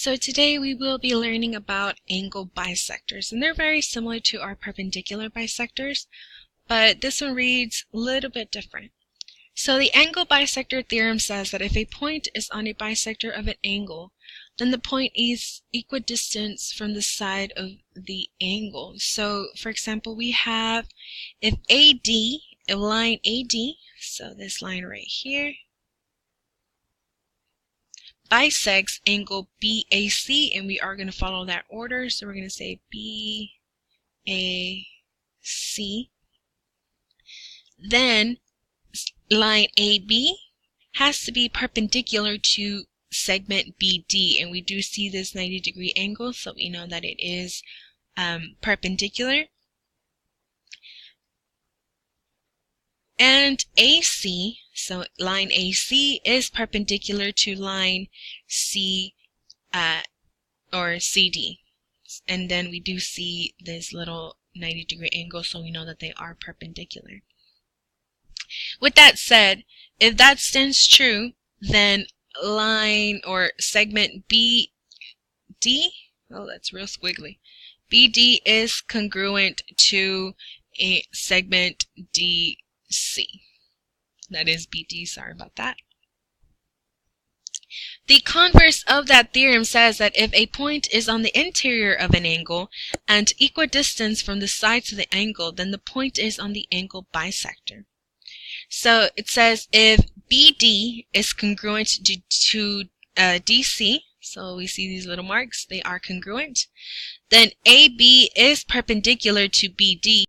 So today we will be learning about angle bisectors, and they're very similar to our perpendicular bisectors, but this one reads a little bit different. So the angle bisector theorem says that if a point is on a bisector of an angle, then the point is equidistant from the side of the angle. So for example, we have if AD, a line AD, so this line right here, bisects angle BAC, and we are going to follow that order. So we're going to say BAC. Then line AB has to be perpendicular to segment BD, and we do see this 90-degree angle, so we know that it is perpendicular. And AC, so line AC is perpendicular to line C or CD. And then we do see this little 90-degree angle, so we know that they are perpendicular. With that said, if that stands true, then line or segment BD, oh, that's real squiggly, BD is congruent to a segment DC. That is BD, sorry about that. The converse of that theorem says that if a point is on the interior of an angle and equidistant from the sides of the angle, then the point is on the angle bisector. So it says if BD is congruent to DC, so we see these little marks, they are congruent, then AB is perpendicular to BD.